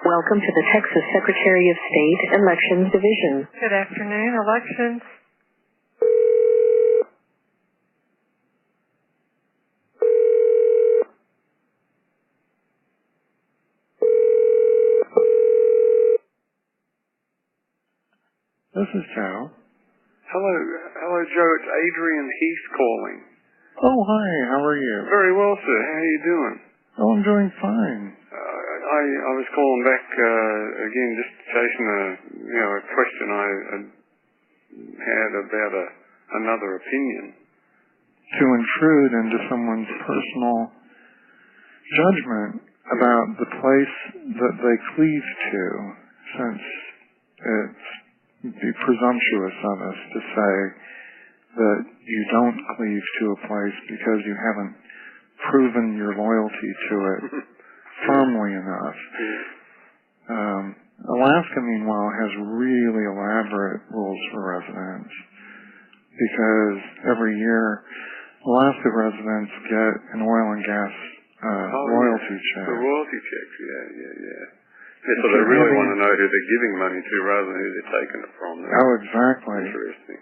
Welcome to the Texas Secretary of State Elections Division. Good afternoon, elections. This is Joe. Hello, Joe. It's Adrian Heath calling. Oh, hi. How are you? Very well, sir. How are you doing? Oh, I'm doing fine. I was calling back again, just chasing a question I had about another opinion. To intrude into someone's personal judgment about the place that they cleave to, since it'd be presumptuous of us to say that you don't cleave to a place because you haven't proven your loyalty to it firmly enough. Alaska, meanwhile, has really elaborate rules for residents because every year Alaska residents get an oil and gas royalty check. The royalty checks, yeah. So they really want to know who they're giving money to rather than who they're taking it from. Oh, exactly. Interesting.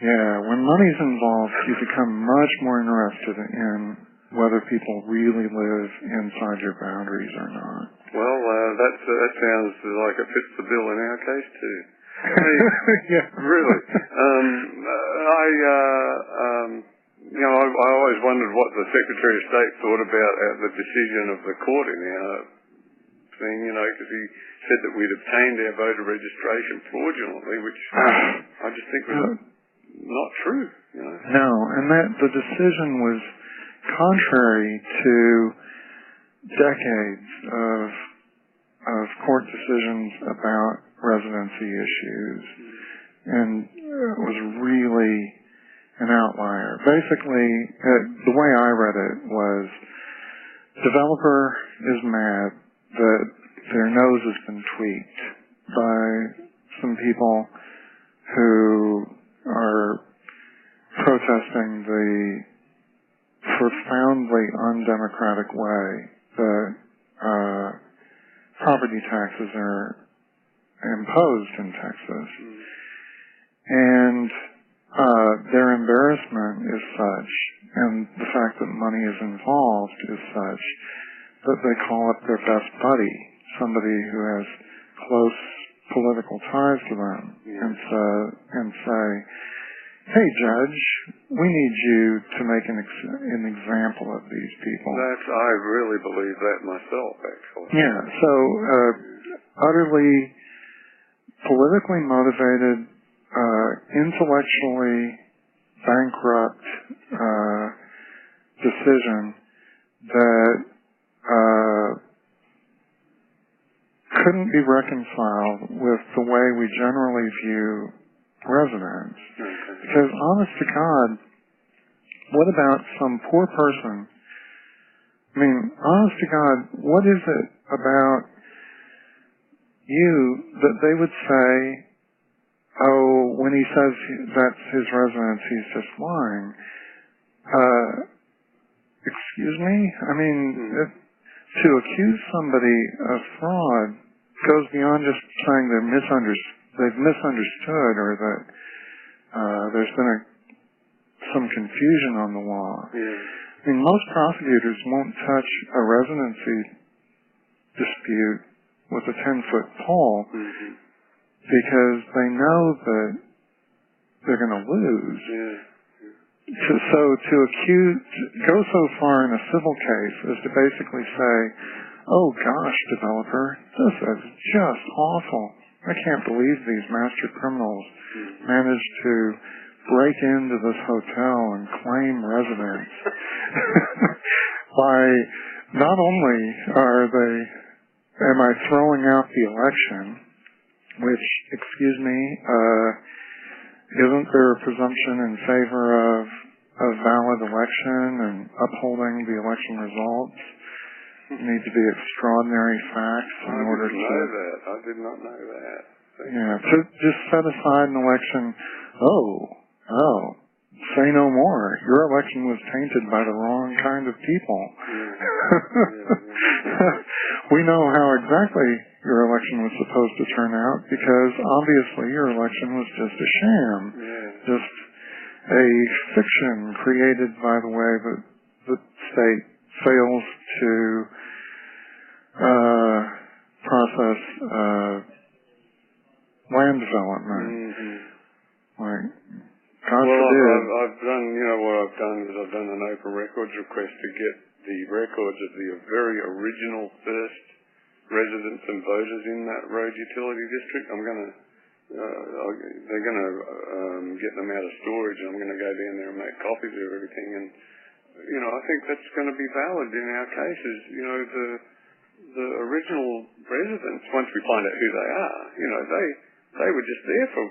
Yeah, when money's involved, you become much more interested in whether people really live inside your boundaries or not. Well, that sounds like it fits the bill in our case too. Yeah. Really. I always wondered what the Secretary of State thought about the decision of the court in our thing, because he said that we'd obtained our voter registration fraudulently, which I just think was not true. No, and that the decision was contrary to decades of court decisions about residency issues, and it was really an outlier. Basically, the way I read it was, developer is mad that their nose has been tweaked by some people who are protesting the profoundly undemocratic way that property taxes are imposed in Texas. And their embarrassment is such, and the fact that money is involved is such, that they call up their best buddy, somebody who has close political ties to them, and say, hey, Judge, we need you to make an example of these people. I really believe that myself, actually. Yeah, so utterly politically motivated, intellectually bankrupt decision that couldn't be reconciled with the way we generally view residents. Because, honest to God, what about some poor person? I mean, honest to God, what is it about you that they would say, oh, when he says that's his residence, he's just lying? Excuse me? I mean, to accuse somebody of fraud goes beyond just saying they've misunderstood, or that there's been some confusion on the law. I mean, most prosecutors won't touch a residency dispute with a 10-foot pole because they know that they're going to lose. So to go so far in a civil case as to basically say, oh gosh, developer, this is just awful. I can't believe these master criminals managed to break into this hotel and claim residence. By not only am I throwing out the election, which, excuse me, isn't there a presumption in favor of a valid election and upholding the election results? Need to be extraordinary facts in order to... I did not know that. Yeah, to just set aside an election, say say no more. Your election was tainted by the wrong kind of people. We know how exactly your election was supposed to turn out because obviously your election was just a sham. Just a fiction created by the way that the state fails to process land development. Like, God forbid. I've done, what I've done is I've done an open records request to get the records of the very original first residents and voters in that road utility district. I'm going to, they're going to get them out of storage, and I'm going to go down there and make copies of everything. And, I think that's going to be valid in our cases. The original residents, once we find out who they are, they were just there for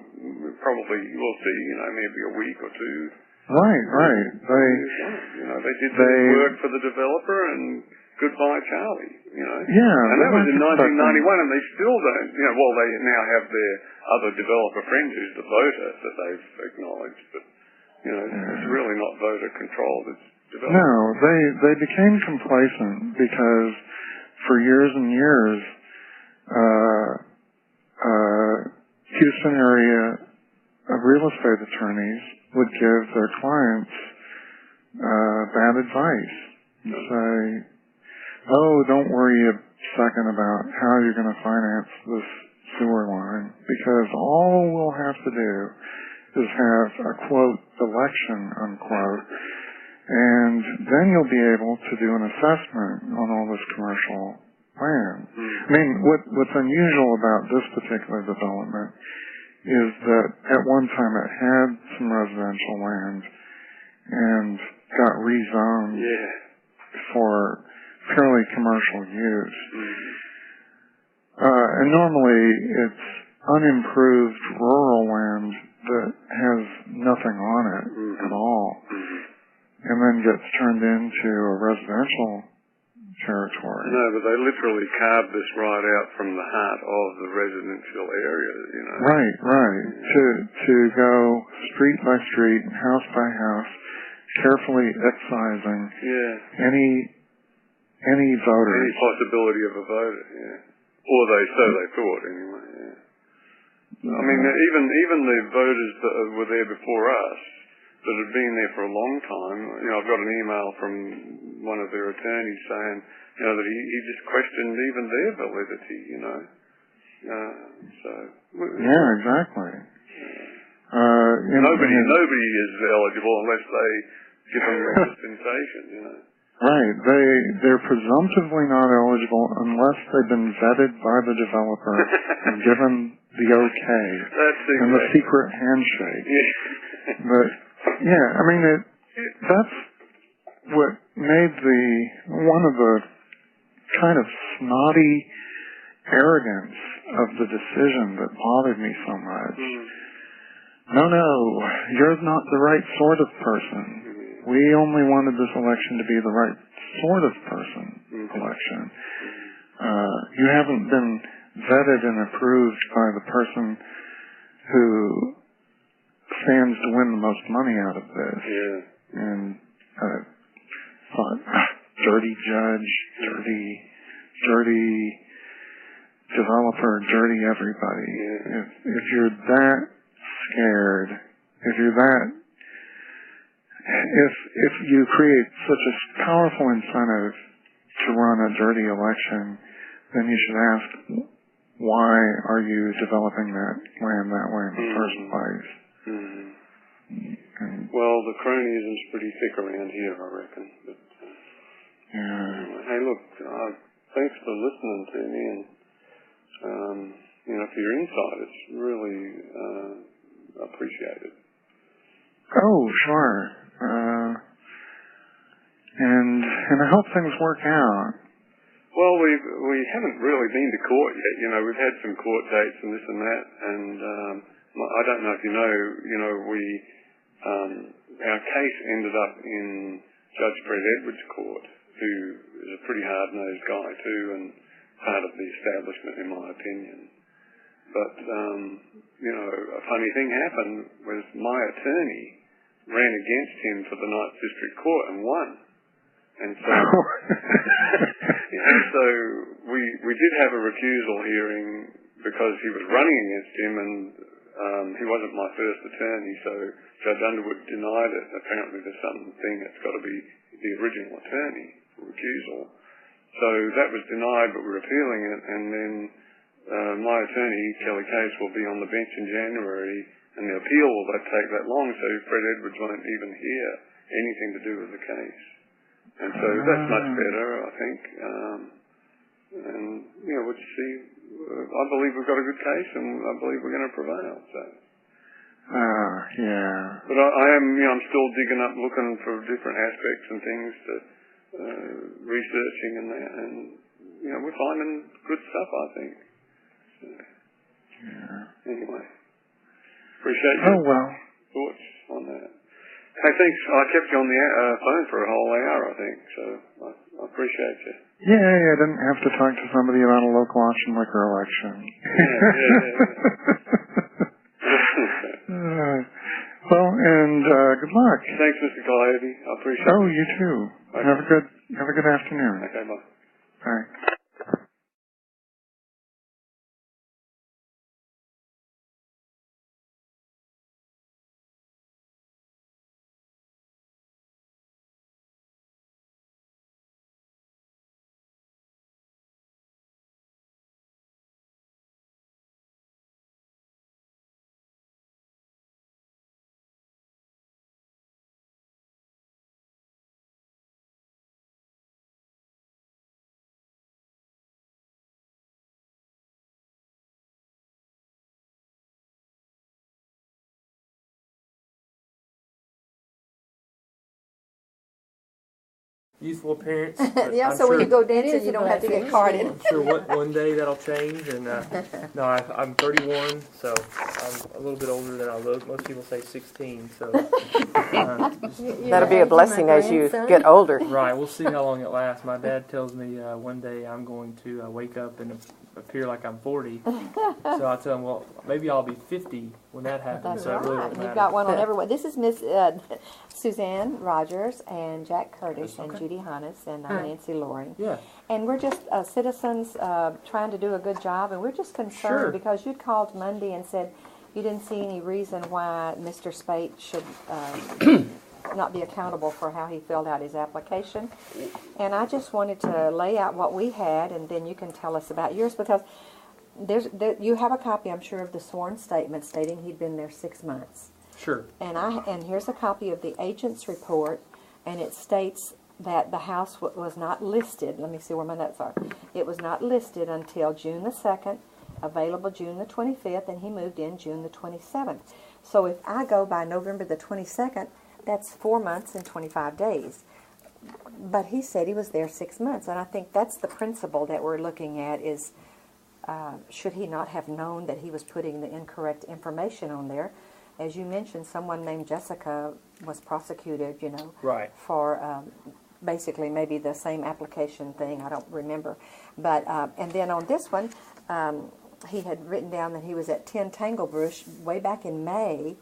probably, we'll see, maybe a week or two. Right. They did their work for the developer and goodbye Charlie, Yeah. And that was in 1991 and they still don't, they now have their other developer friend who's the voter that they've acknowledged, but, it's really not voter controlled, it's developer. No, they became complacent because for years and years, Houston area real estate attorneys would give their clients bad advice. Say, don't worry a second about how you're going to finance this sewer line because all we'll have to do is have a, quote, election, unquote, and then you'll be able to do an assessment on all this commercial land. I mean, what's unusual about this particular development is that at one time it had some residential land and got rezoned for purely commercial use. And normally it's unimproved rural land that has nothing on it at all, and then gets turned into a residential territory. No, but they literally carved this right out from the heart of the residential area, Right. To go street by street, house by house, carefully excising any voter. Any possibility of a voter, Or they thought, anyway, I mean, even the voters that were there before us, that had been there for a long time, I've got an email from one of their attorneys saying, that he just questioned even their validity, exactly. Nobody is eligible unless they give them a dispensation, Right. They're presumptively not eligible unless they've been vetted by the developer and given the okay and the secret handshake. But I mean, that's what made one of the kind of snotty arrogance of the decision that bothered me so much. No, you're not the right sort of person. We only wanted this election to be the right sort of person election. You haven't been vetted and approved by the person who stands to win the most money out of this. And thought, dirty judge, dirty developer, dirty everybody. If you're that scared, if you create such a powerful incentive to run a dirty election, then you should ask, why are you developing that land that way in the first place? Well, the cronyism's pretty thick around here, I reckon. But, hey, look, thanks for listening to me, and for your insight. It's really appreciated. Oh, sure. And I hope things work out. Well, we haven't really been to court yet. We've had some court dates and this and that, and I don't know if our case ended up in Judge Fred Edwards' court, who is a pretty hard-nosed guy too, and part of the establishment, in my opinion. But a funny thing happened was my attorney ran against him for the 9th District Court and won. And so, we did have a recusal hearing because he was running against him, and he wasn't my first attorney, so Judge Underwood denied it. Apparently there's something that's got to be the original attorney for recusal. So that was denied, but we're appealing it, and then my attorney, Kelly Case, will be on the bench in January, and the appeal will take that long, so Fred Edwards won't even hear anything to do with the case. And so that's much better, I think. And, we'll see. I believe we've got a good case, and I believe we're going to prevail. So. Yeah. But I am, I'm still digging up, looking for different aspects and things to researching and that, and we're finding good stuff, I think. So, yeah. Anyway, appreciate your thoughts on that. Hey, thanks. I kept you on the phone for a whole hour, I think, so I appreciate you. Yeah, I didn't have to talk to somebody about a local option liquor election. Well, and good luck. Thanks, Mr. Calliope. I appreciate it. Oh, you too. Okay. Have a good afternoon. Okay, bye. Bye. Youthful appearance. Yeah, so when you go dancing, you don't have to get carded. I'm sure one day that'll change. And no, I'm 31, so I'm a little bit older than I look. Most people say 16, so that'll be a blessing as you get older. Right, we'll see how long it lasts. My dad tells me one day I'm going to wake up and appear like I'm 40. So I tell him, well, maybe I'll be 50 when that happens. That's so right. Really won't matter. You've got one on everyone. This is Miss Suzanne Rogers and Jack Curtis and Judy Hannes and Nancy Loring. Yeah. And we're just citizens trying to do a good job, and we're just concerned because you'd called Monday and said you didn't see any reason why Mr. Spate should not be accountable for how he filled out his application. And I just wanted to lay out what we had, and then you can tell us about yours, because you have a copy, I'm sure, of the sworn statement stating he'd been there 6 months. Sure. And here's a copy of the agent's report, and it states that the house was not listed. Let me see where my notes are. It was not listed until June the 2nd, available June the 25th, and he moved in June the 27th. So if I go by November the 22nd, that's 4 months and 25 days. But he said he was there 6 months, and I think that's the principle that we're looking at is, should he not have known that he was putting the incorrect information on there? As you mentioned, someone named Jessica was prosecuted, right, for basically maybe the same application thing. I don't remember. But and then on this one, he had written down that he was at 10 Tanglebrush way back in May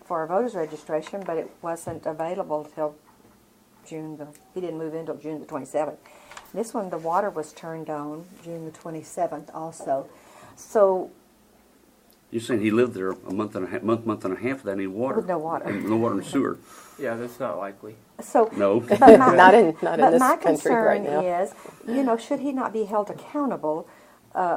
for a voter's registration, but it wasn't available until he didn't move in until June the 27th. This one, the water was turned on June the 27th also. So you're saying he lived there a month and a half without any water? With no water. And no water and sewer. Yeah, that's not likely. So no. not in this my country right concern now. is, should he not be held accountable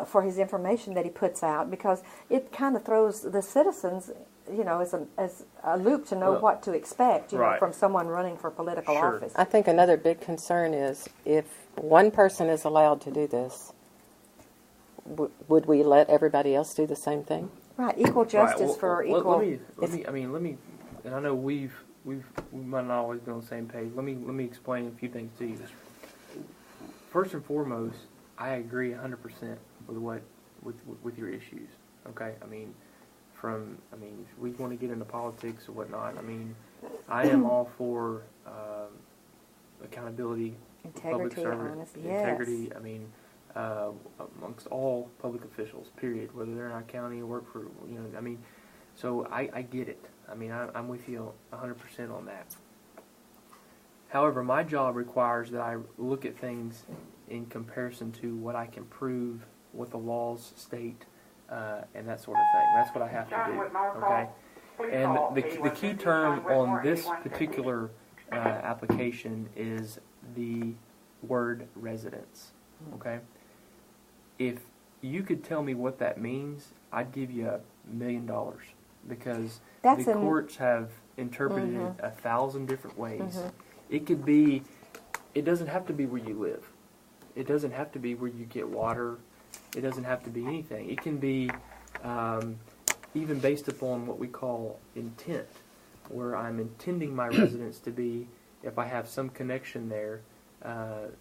for his information that he puts out? Because it kind of throws the citizens, as a loop to know what to expect, from someone running for political office. I think another big concern is if one person is allowed to do this, would we let everybody else do the same thing? Right, equal justice for equal. Let me, and I know we might not always be on the same page. Let me explain a few things to you. First and foremost, I agree 100% with your issues. Okay, we want to get into politics or whatnot. I am all for accountability, public service, honesty, integrity. Amongst all public officials, period, whether they're in our county or work for, So I get it. I mean, I'm with you 100% on that. However, my job requires that I look at things in comparison to what I can prove, what the laws state, and that sort of thing. That's what I have to do. Okay. And the key term on this particular application is the word residence. Okay. If you could tell me what that means, I'd give you $1 million, because the courts have interpreted it 1,000 different ways. It could be, it doesn't have to be where you live. It doesn't have to be where you get water. It doesn't have to be anything. It can be even based upon what we call intent, where I'm intending my residence to be, if I have some connection there.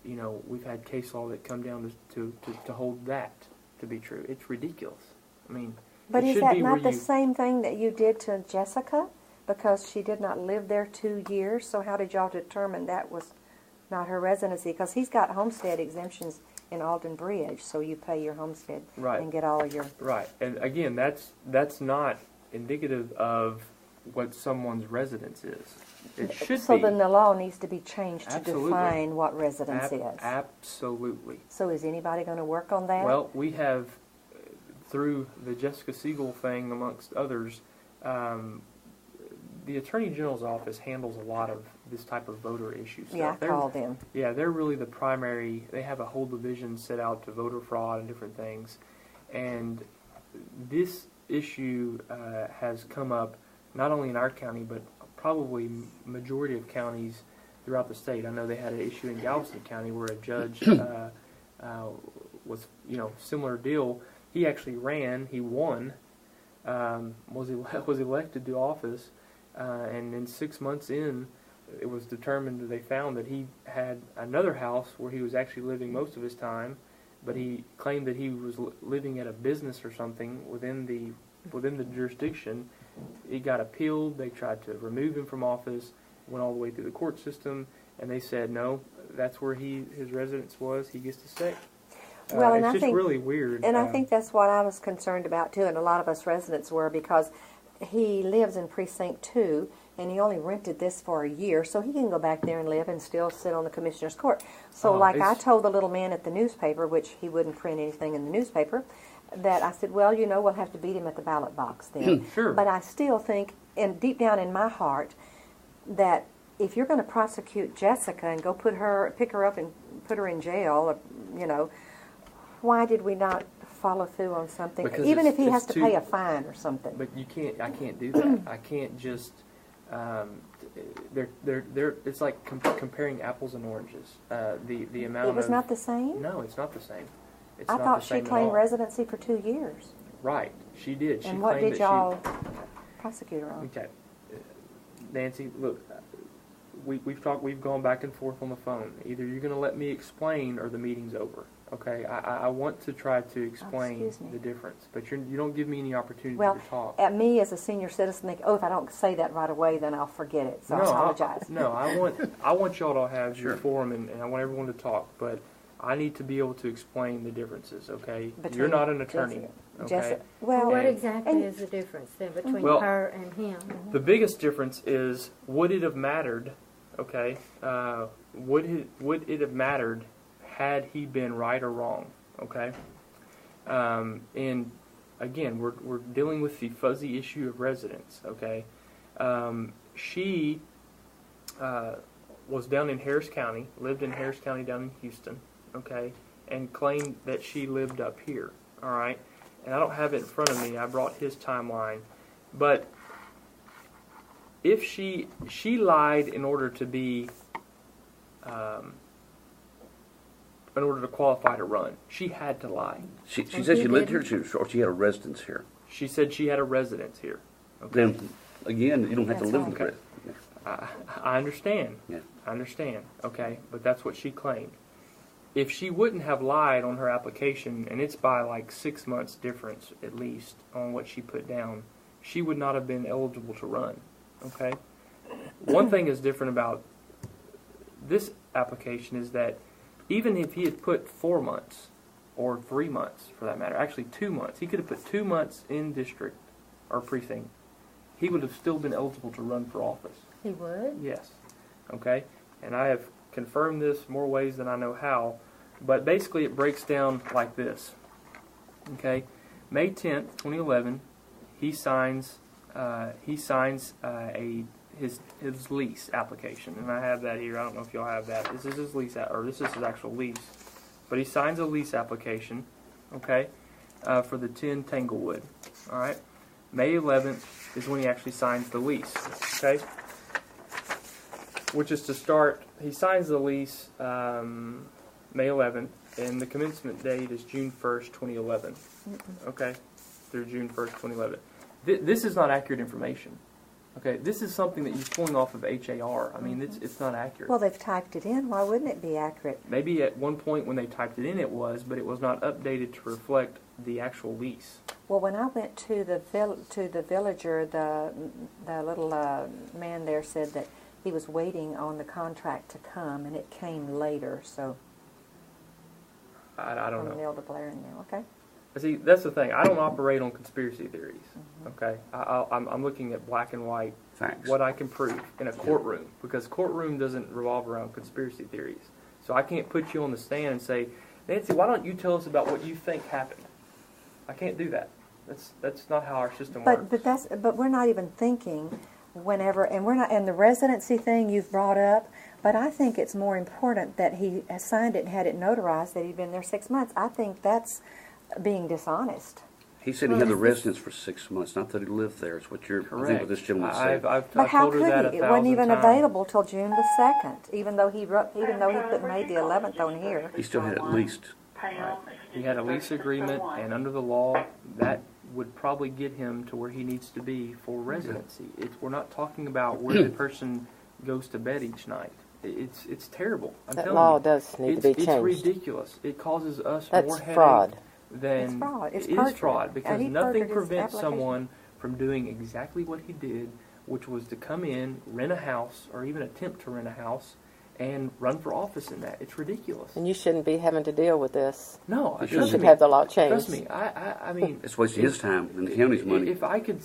You know, we've had case law that come down to hold that to be true. It's ridiculous. I mean, but is that not the same thing that you did to Jessica? Because she did not live there 2 years, so how did y'all determine that was not her residency? Because he's got homestead exemptions in Alden Bridge, so you pay your homestead and get all of your... Right, and again, that's not indicative of what someone's residence is. It should be. So then the law needs to be changed to define what residence is. Absolutely. So is anybody going to work on that? Well, we have, through the Jessica Siegel thing, amongst others, the Attorney General's office handles a lot of this type of voter issue stuff. Yeah, I called them. Yeah, they're really the primary. They have a whole division set out to voter fraud and different things. And this issue has come up not only in our county, but probably majority of counties throughout the state. I know they had an issue in Galveston County where a judge was, similar deal. He actually ran. He won. Was elected to office. And then 6 months in, it was determined that they found that he had another house where he was actually living most of his time, but he claimed that he was living at a business or something within the jurisdiction. He got appealed. They tried to remove him from office, went all the way through the court system, and they said, no, that's where his residence was. He gets to stay. Well, and it's I just think, really weird. And I think that's what I was concerned about, too, and a lot of us residents were, because he lives in Precinct 2, and he only rented this for a year, so he can go back there and live and still sit on the Commissioner's Court. So I told the little man at the newspaper, which he wouldn't print anything in the newspaper, that I said, well, we'll have to beat him at the ballot box then. Sure. But I still think, and deep down in my heart, that if you're going to prosecute Jessica and go pick her up and put her in jail, why did we not follow through on something, because even if he has to pay a fine or something? But I can't do that. I can't just. It's like comparing apples and oranges. The amount. It was not the same. No, it's not the same. It's I not thought the same she claimed at all. residency for 2 years. Right, she did. And what did y'all prosecute her on? Okay, Nancy, look, we've gone back and forth on the phone. Either you're going to let me explain, or the meeting's over. Okay, I want to try to explain the difference, but you don't give me any opportunity to talk. At me as a senior citizen, think, if I don't say that right away, then I'll forget it. So I apologize. I want y'all to have your forum, and I want everyone to talk, but I need to be able to explain the differences. Okay, you're not an attorney. Okay. Well, what exactly is the difference then between her and him? The biggest difference is, would it have mattered? Okay, would it have mattered had he been right or wrong? Okay, and again, we're dealing with the fuzzy issue of residence. Okay, she was down in Harris County, lived in Harris County down in Houston. Okay, and claimed that she lived up here. All right, and I don't have it in front of me. I brought his timeline, but if she lied in order to be in order to qualify to run, she had to lie. She said she lived here, or she had a residence here. She said she had a residence here. Okay. Then again, you don't have to live in the I understand. Yeah. I understand. Okay, but that's what she claimed. If she wouldn't have lied on her application, and it's by like 6 months difference at least on what she put down, she would not have been eligible to run. Okay? One thing is different about this application is that even if he had put 4 months, or 3 months for that matter, actually 2 months, he could have put 2 months in district or precinct he would have still been eligible to run for office. He would? Yes. Okay? And I have confirmed this more ways than I know how, but basically it breaks down like this. Okay? May 10th, 2011, he signs his lease application, and I have that here. I don't know if y'all have that. This is his lease, or this is his actual lease. But he signs a lease application, okay, for the 10 Tanglewood. All right? May 11th is when he actually signs the lease, okay? Which is to start, he signs the lease May 11th, and the commencement date is June 1st, 2011. Okay? Through June 1st, 2011. This is not accurate information. Okay, this is something that he's pulling off of HAR. I mean, it's not accurate. Well, they've typed it in. Why wouldn't it be accurate? Maybe at one point when they typed it in it was, but it was not updated to reflect the actual lease. Well, when I went to the villager, the little man there said that he was waiting on the contract to come, and it came later. So I don't know. From Neil to Blair and Neil. Okay. See, that's the thing. I don't operate on conspiracy theories. Okay, I'm looking at black and white facts, what I can prove in a courtroom, because courtroom doesn't revolve around conspiracy theories. So I can't put you on the stand and say, Nancy, why don't you tell us about what you think happened? I can't do that. That's not how our system works. But we're not even thinking whenever, and we're not, and the residency thing you've brought up. But I think it's more important that he has signed it and had it notarized that he'd been there 6 months. I think that's being dishonest. He said he had the residence for 6 months, not that he lived there. It's what you're, correct. I think what this gentleman said. But how could he? It wasn't even available till June the 2nd, even though he put May the 11th on here. He still had at least. Right. He had a lease agreement, and under the law, that would probably get him to where he needs to be for residency. We're not talking about where the person goes to bed each night. It's terrible. That law does need to be changed. It's ridiculous. It causes us more headache. Fraud. It's fraud. It is fraud, because nothing prevents someone from doing exactly what he did, which was to come in, rent a house, or even attempt to rent a house, and run for office in that. It's ridiculous. And you shouldn't be having to deal with this. No, you should have the law changed. Trust me. I mean, it's wasting his time and the county's money. If I could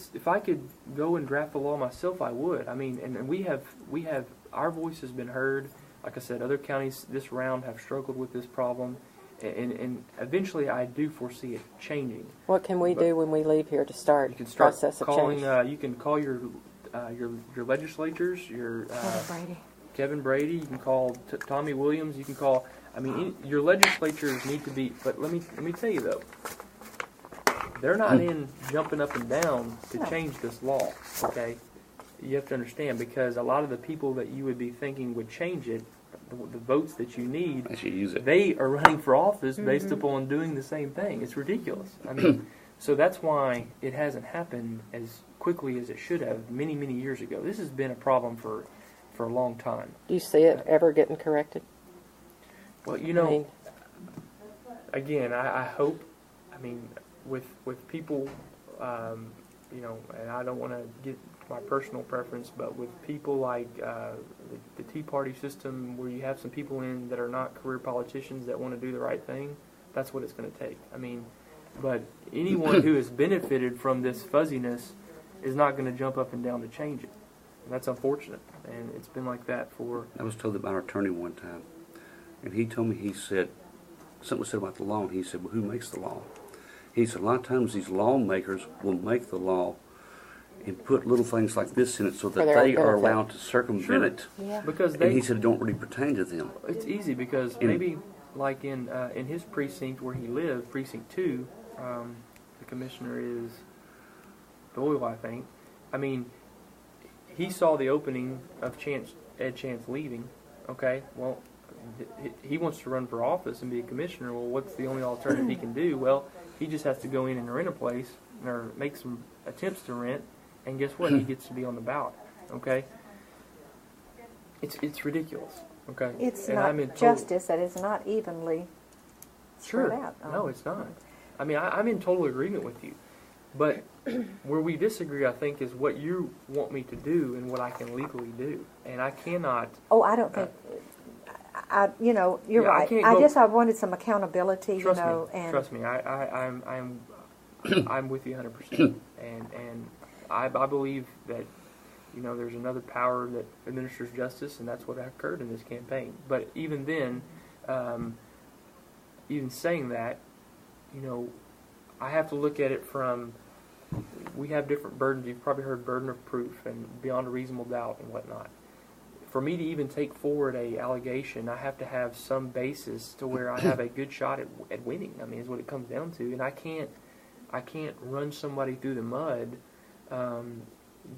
go and draft the law myself, I would. I mean, and we have our voice has been heard. Like I said, other counties this round have struggled with this problem. And eventually, I do foresee it changing. What can we do when we leave here to start the process of change? You can call your legislatures, Kevin Brady. You can call Tommy Williams. You can call. I mean, your legislatures need to be. But let me tell you though, they're not in jumping up and down to change this law. Okay, you have to understand, because a lot of the people that you would be thinking would change it, the votes that you need, they are running for office based upon doing the same thing. It's ridiculous. I mean, so that's why it hasn't happened as quickly as it should have many, many years ago. This has been a problem for a long time. Do you see it ever getting corrected? Well, you know, again, I hope, I mean, with people, you know, and I don't want to get my personal preference, but with people like the Tea Party system, where you have some people in that are not career politicians that want to do the right thing, that's what it's going to take. I mean, but anyone who has benefited from this fuzziness is not going to jump up and down to change it. And that's unfortunate, and it's been like that for... I was told that by our attorney one time, and he told me, he said, something was said about the law, and he said, well, who makes the law? He said, a lot of times these lawmakers will make the law and put little things like this in it so that they are allowed to circumvent it. Yeah. Because and he said it don't really pertain to them. It's easy, because maybe like in his precinct where he lived, precinct 2, the commissioner is Doyle, I think. I mean, he saw the opening of Ed Chance leaving. Okay, well, he wants to run for office and be a commissioner. Well, what's the only alternative he can do? Well, he just has to go in and rent a place, or make some attempts to rent, and guess what? He gets to be on the ballot. Okay, it's ridiculous. Okay, it's not justice that is not evenly spread out. No, it's not. I mean, I'm in total agreement with you, but where we disagree, I think, is what you want me to do and what I can legally do, and I cannot. Oh, I don't think. You know, you're right. I wanted some accountability. Trust me. And trust me. I'm with you 100%, and I believe that, there's another power that administers justice, and that's what occurred in this campaign. But even then, even saying that, I have to look at it from, we have different burdens. You've probably heard burden of proof and beyond a reasonable doubt and whatnot. For me to even take forward a allegation, I have to have some basis to where I have a good shot at winning. I mean, is what it comes down to. And I can't run somebody through the mud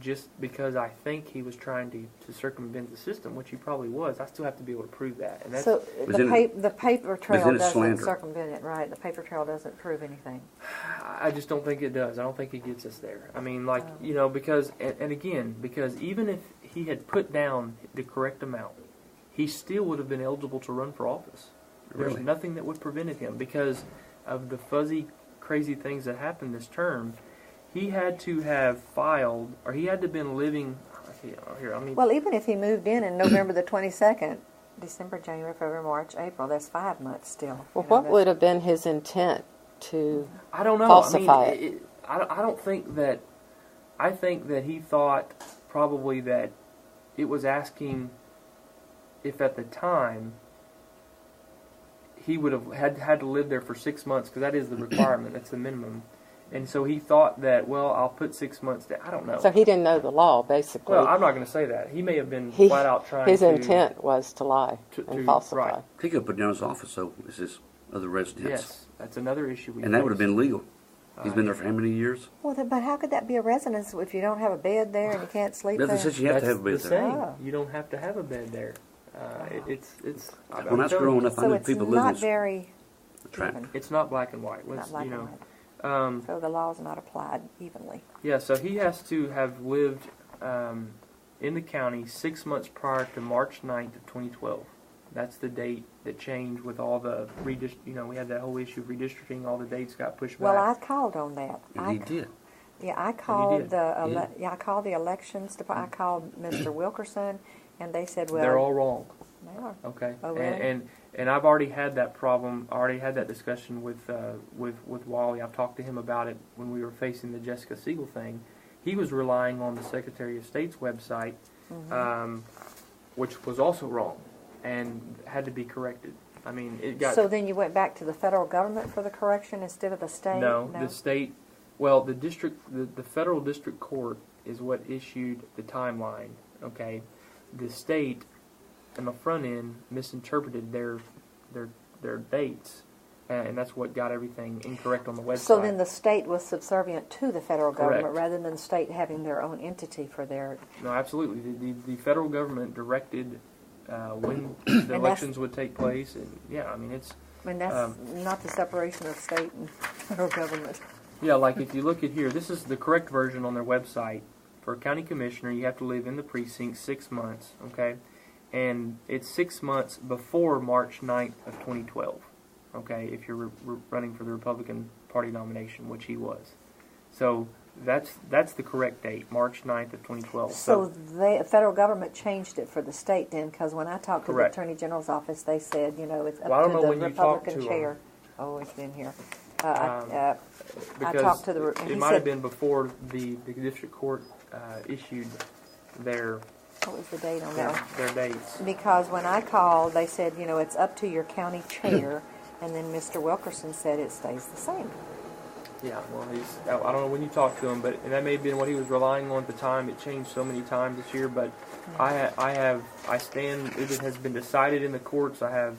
just because I think he was trying to circumvent the system, which he probably was. I still have to be able to prove that. And that's, so the paper trail doesn't slander. circumvent it, right? The paper trail doesn't prove anything. I just don't think it does. I don't think it gets us there. I mean, because, and again, because even if he had put down the correct amount, he still would have been eligible to run for office. There's Really? nothing that would prevent him because of the fuzzy, crazy things that happened this term. He had to have filed, or he had to have been living. Well, even if he moved in November the 22nd, December, January, February, March, April, that's 5 months still. Well, what would have been his intent to I don't know. falsify it? I don't think that. I think that he thought probably that it was asking if at the time he would have had to live there for 6 months, because that is the requirement. That's the minimum. And so he thought that, well, I'll put 6 months down. I don't know. So he didn't know the law, basically. Well, I'm not going to say that. He may have been flat out trying his to... His intent was to lie and falsify. Right. He could have put down his office, though, as his other residence. Yes, that's another issue. And that would have been legal. He's been there for how many years? Well, but how could that be a residence if you don't have a bed there and you can't sleep there? Nothing says you have to have a bed the there. same. Oh. You don't have to have a bed there. It's. When I was growing up, I So knew it's people not living very trapped. even. It's not black and white. Not black and white. So the law is not applied evenly. Yeah, so he has to have lived in the county 6 months prior to March 9th of 2012. That's the date that changed with all the we had that whole issue of redistricting. All the dates got pushed back. Well, I called on that. And he did. Yeah, I called did. I called the elections department. I called Mr. Wilkerson, and they said, well, They're all wrong. They are. Okay. Oh, really? And I've already had that problem. I already had that discussion with Wally. I've talked to him about it when we were facing the Jessica Siegel thing. He was relying on the Secretary of State's website, which was also wrong and had to be corrected. I mean, it got. So then you went back to the federal government for the correction instead of the state? No, the state. Well, the federal district court is what issued the timeline. Okay, the state on the front end misinterpreted their dates, and that's what got everything incorrect on the website. So then the state was subservient to the federal government Correct. rather than the state having their own entity for their... No, absolutely. The federal government directed when the elections would take place, and yeah, I mean it's. I mean, that's not the separation of state and federal government. Yeah, like if you look at here, this is the correct version on their website. For a county commissioner, you have to live in the precinct 6 months, okay? And it's 6 months before March 9th of 2012, okay, if you're running for the Republican Party nomination, which he was. So that's the correct date, March 9th of 2012. So the federal government changed it for the state then, because when I talked to Correct. the Attorney General's office, they said, it's up Well, I don't to know the when you talked Republican to chair. Oh, it's been here. Because I talked to the... it might have been before the district court issued their What was the date on that? their dates. Because when I called, they said, it's up to your county chair, and then Mr. Wilkerson said it stays the same. Yeah, well, I don't know when you talked to him, but and that may have been what he was relying on at the time. It changed so many times this year, but I stand. It has been decided in the courts. I have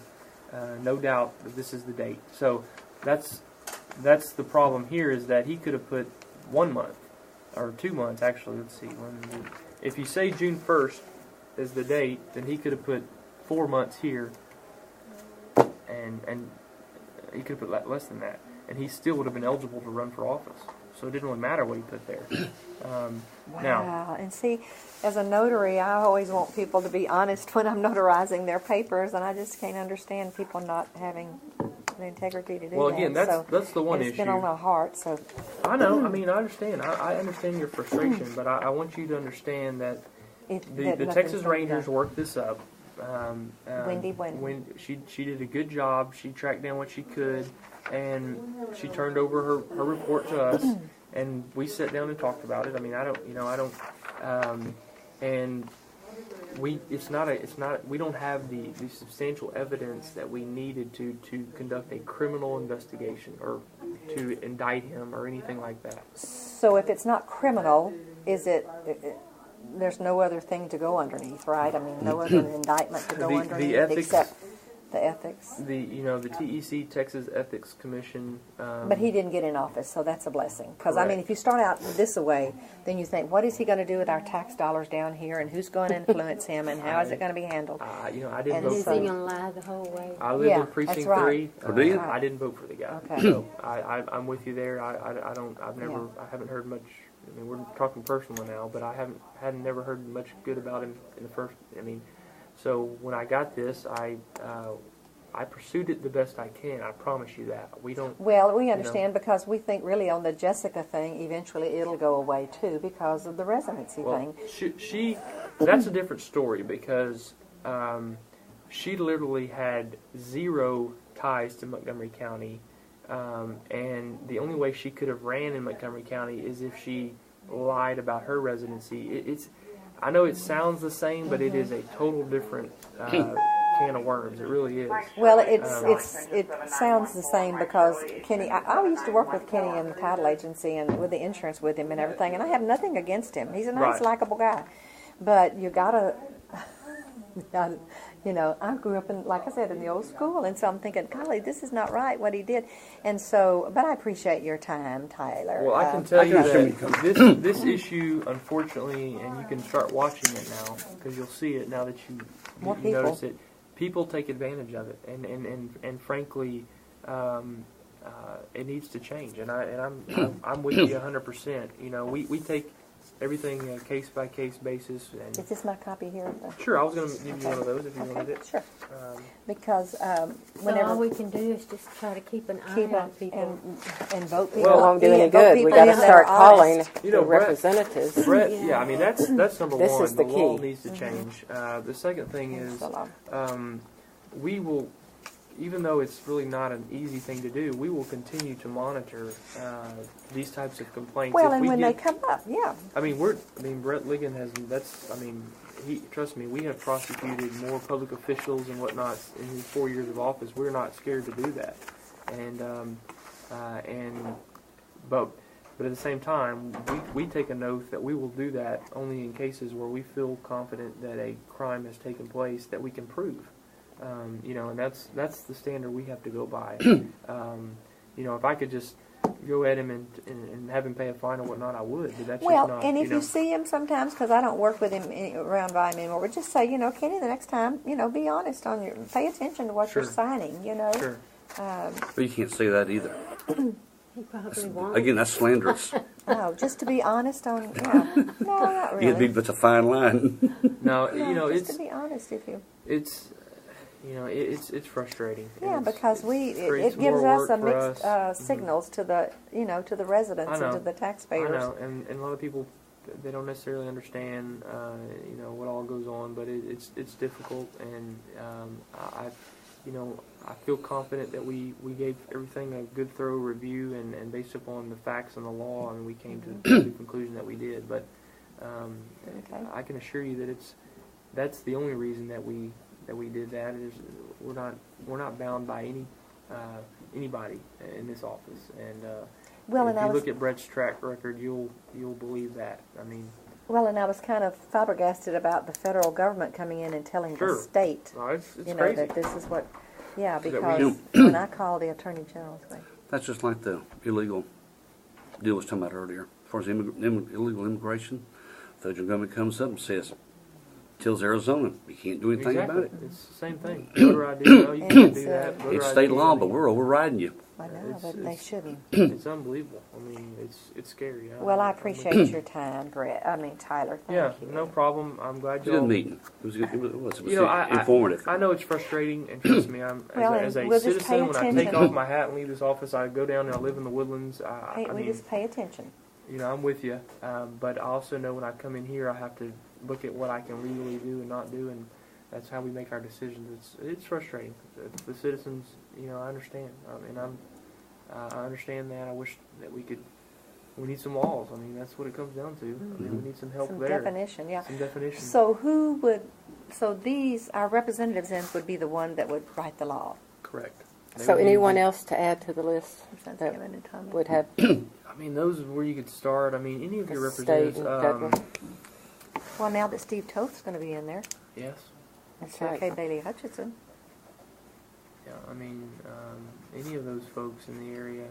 no doubt that this is the date. So that's the problem here, is that he could have put 1 month or 2 months actually. Let's see. If you say June 1st is the date, then he could have put 4 months here, and he could have put less than that, and he still would have been eligible to run for office. So it didn't really matter what he put there. Wow. Now, And see, as a notary, I always want people to be honest when I'm notarizing their papers, and I just can't understand people not having the integrity to do well, that. again, that's the one it's issue. been on my heart, so... I know. I mean, I understand. I understand your frustration, but I want you to understand that the Texas Rangers worked this up. Wendy. She did a good job. She tracked down what she could, and she turned over her report to us. and we sat down and talked about it. I mean, I don't, and we don't have the substantial evidence that we needed to conduct a criminal investigation or to indict him or anything like that. So if it's not criminal, is it there's no other thing to go underneath, right? I mean, no other indictment to go underneath except the ethics. The TEC, Texas Ethics Commission. But he didn't get in office, so that's a blessing. Because, I mean, Correct. if you start out this way, then you think, what is he going to do with our tax dollars down here, and who's going to influence him, and how is it going to be handled? I didn't And vote Is for he him. gonna lie the whole way? I live Yeah, in Precinct that's right. 3. Do you? I didn't vote for the guy. Okay. So I'm with you there. I haven't heard much. I mean, we're talking personal now, but I hadn't never heard much good about him in the first. I mean, so when I got this, I pursued it the best I can. I promise you that. We don't. Well, we understand because we think really on the Jessica thing, eventually it'll go away too because of the residency thing. She that's a different story because she literally had zero ties to Montgomery County, and the only way she could have ran in Montgomery County is if she lied about her residency. I know it sounds the same, but it is a total different can of worms. It really is. Well, it sounds the same because Kenny. I used to work with Kenny in the title agency and with the insurance with him and everything, and I have nothing against him. He's a nice, Right. likable guy, but you gotta. I grew up in, like I said, in the old school, and so I'm thinking, golly, this is not right what he did, and so. But I appreciate your time, Tyler. Well, I can tell you that this issue, unfortunately, and you can start watching it now because you'll see it now that you notice it. People take advantage of it, and frankly, it needs to change. And I'm with you 100%. We take everything case by case basis. And Is this my copy here? sure, I was going to give you one of those if you wanted it. Sure. Because So whenever all we can do is just try to keep an eye on people. and vote people. Well, It won't do Yeah, any vote good. We people got to in that start are calling honest. You the know, Brett- representatives. Brett, yeah, I mean that's number This one. is the law key. needs to change. The second thing is So long. we will, even though it's really not an easy thing to do, we will continue to monitor these types of complaints. Well, If and we when get- they come up, yeah. Brett Ligon has. Trust me, we have prosecuted more public officials and whatnot in his 4 years of office. We're not scared to do that, but at the same time, we take an oath that we will do that only in cases where we feel confident that a crime has taken place that we can prove. And that's the standard we have to go by. If I could just go at him and have him pay a fine or whatnot, I would. But that's Well, just not. and if you see him sometimes, because I don't work with him around by him anymore, but just say, Kenny, the next time, be honest on pay attention to what Sure. you're signing, Sure. But you can't say that either. He probably won't. Again, that's slanderous. No, just to be honest on, no, not really. That's a fine line. No, No, just it's to be honest with you. it's frustrating. Yeah, And because creates it gives more us a work for mixed us. signals to the to the residents I and to know. the taxpayers. I know, and a lot of people, they don't necessarily understand, what all goes on, but it's difficult, and I feel confident that we gave everything a good, thorough review, and based upon the facts and the law, and we came to the conclusion that we did. But I can assure you that that's the only reason that we did that. Is we're not bound by anybody in this office, and Well, if and you look at Brett's track record, you'll believe that. I mean, Well, and I was kind of flabbergasted about the federal government coming in and telling Sure. the state, it's you know, crazy. that this is what, yeah, That we because when I called the Attorney General's way. That's just like the illegal deal I was talking about earlier. As far as illegal immigration, the federal government comes up and says, tells Arizona, you can't do anything Exactly. about it. It's the same thing. Voter ID, no, you And can't it's, do that. Voter It's ID, state law, I but mean, we're overriding you. I know, It's- but they it's- shouldn't. It's unbelievable. I mean, it's scary. Well, I I'm with appreciate you. your time, Tyler. Thank Yeah, you. no problem. I'm glad It was a y'all. good meeting. It was I- informative. I know it's frustrating, and trust me, Well, as a and we'll just pay citizen, when I take attention. off my hat and leave this office, I go down and I live in the woodlands. Hey, I we mean, just pay attention. I'm with you. But I also know when I come in here, I have to look at what I can legally do and not do, and that's how we make our decisions. It's frustrating. The citizens, I understand. I understand that. I wish that we could we need some laws. I mean, that's what it comes down to. I mean, we need some help Some there. definition, yeah. Some definition. So these, our representatives then would be the one that would write the law. Correct. So anyone else to add to the list That's that given in time. would have I mean, those is where you could start. I mean, any of your the state representatives. and federal? Well, now that Steve Toth's going to be in there, Yes. and That's Sir right. K. Bailey Hutchinson. Yeah. I mean, any of those folks in the area.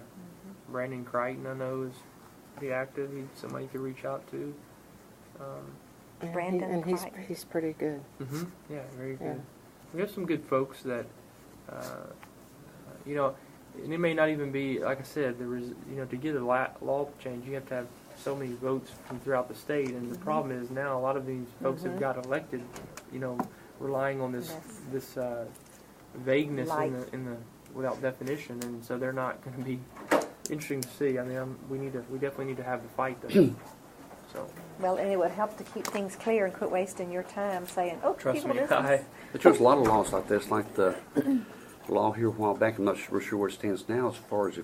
Brandon Crichton, I know, is pretty active. He's somebody you could reach out to. And Brandon and he's Crichton. he's pretty good. Yeah, very good. Yeah. We have some good folks that, you know, and it may not even be, like I said, there was, you know, to get a law change, you have to have so many votes from throughout the state, and the problem is now a lot of these folks have got elected, you know, relying on this vagueness in the without definition, and so they're not going to be interesting to see. I mean, we definitely need to have the fight though. So Well, and it would help to keep things clear and quit wasting your time saying, "Oh, trust people, me, this is There's a lot of laws like this, like the law here a while back. I'm not sure where it stands now as far as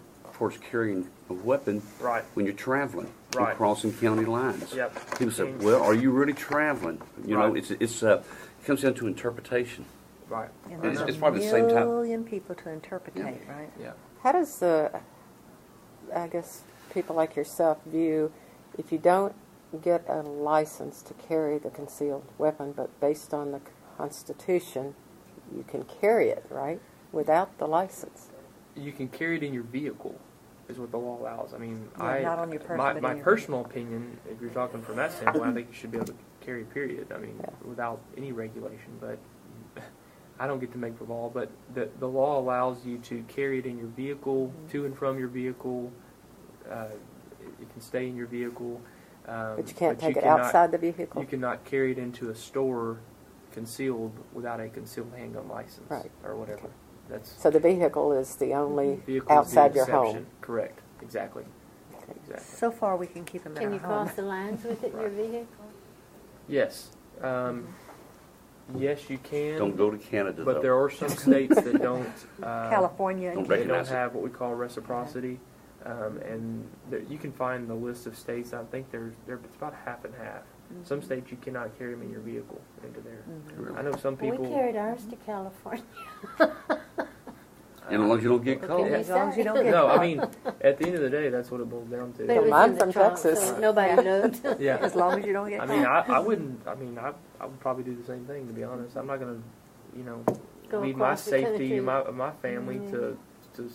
carrying a weapon right, when you're traveling Right. and crossing county lines. Yep. People say, "Well, are you really traveling?" You know, Right. it comes down to interpretation. right, And It's- there's it's a probably the same time. million people to interpretate, right? yeah. How does I guess people like yourself view if you don't get a license to carry the concealed weapon, but based on the Constitution, you can carry it, right, without the license? You can carry it in your vehicle, is what the law allows. I mean, Yeah, not on your person, but in my your personal opinion, if you're talking from that standpoint, I think you should be able to carry. Period. I mean, Yeah. without any regulation. But I don't get to make the law. But the law allows you to carry it in your vehicle, to and from your vehicle. It can stay in your vehicle. But you can't take it cannot- outside the vehicle? You cannot carry it into a store concealed without a concealed handgun license, Right. or whatever. That's So the vehicle is the only vehicle is the outside your exception. home? Correct. Exactly. Okay. Exactly. So far, we can keep them in Can our you home. cross the lines with it in your vehicle? Yes. Yes, you can. Don't go to Canada, But though. there are some states that don't. California. Don't They don't recognize it. have what we call reciprocity, and you can find the list of states. I think it's about half and half. Some states you cannot carry them in your vehicle into there. I know some Well, people. we carried ours to California. And as long as you don't get caught. As long as you don't get No, I caught. mean, at the end of the day, that's what it boils down But it to. was I'm in the from trunk, Texas. so nobody looked. Yeah. As long as you don't get I caught. mean, I wouldn't. I mean, I would probably do the same thing. To be honest, I'm not going to, Go leave my across the safety country. and my family to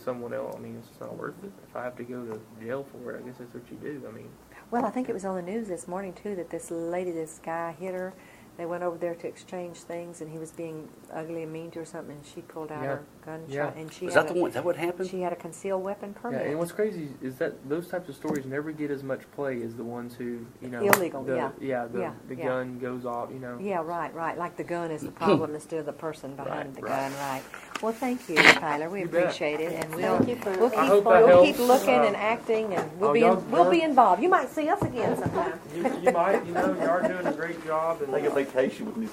someone else. I mean, it's just not worth it. If I have to go to jail for it, I guess that's what you do. I mean, Well, I think it was on the news this morning, too, that this guy hit her. They went over there to exchange things, and he was being ugly and mean to her or something, and she pulled out Yeah. her gun Yeah. shot, and she Is had that the one? Is that what happened? she had a concealed weapon yeah. permit. And what's crazy is that those types of stories never get as much play as the ones who, Illegal, the, yeah. the Yeah. gun goes off. Yeah, right. Like the gun is the problem instead of the person behind the Right. gun, right. Well, thank you, Tyler. We You bet. appreciate it, and Thank you for we'll I hope that we'll keep helps. looking and acting, and we'll y'all- be involved. You might see us again sometime. You might, you are doing a great job. And, Take a vacation with me.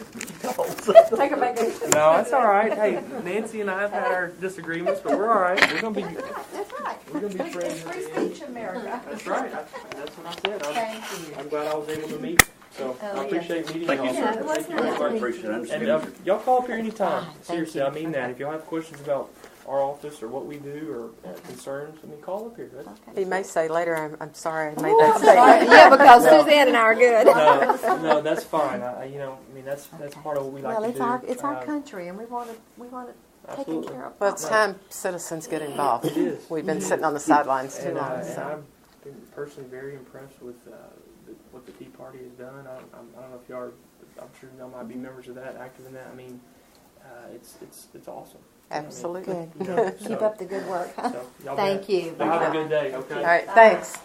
Take a vacation. no, that's all right. Hey, Nancy and I have had our disagreements, but we're all right. We're gonna be. That's right. We're gonna be friends. It's free speech, America. That's right. That's what I said. Thank you. I'm glad I was able to meet. So Oh, I appreciate meeting Thank you, y'all. sir. Yeah, it was Thank you very nice. much. Appreciate it. And y'all call up here anytime. Thank Seriously, you. I mean that. If y'all have questions about our office or what we do or concerns, call up here. He may say later, I'm sorry I made Oh, that I'm sorry. statement. Yeah, because Suzanne and I are good. No, that's fine. I mean that's part of what we like Well, to it's do. our country, and we want it taken Absolutely. care of. Well, it's time citizens get involved. It is. We've been sitting on the sidelines too And, long. and So. I've been personally very impressed with what the Tea Party has done. I don't know if y'all are, I'm sure y'all might be members of that, active in that. I mean, it's awesome. Absolutely. I mean, Keep up the good work. so y'all Thank bet. you. Y'all have a good day, okay? All right, thanks.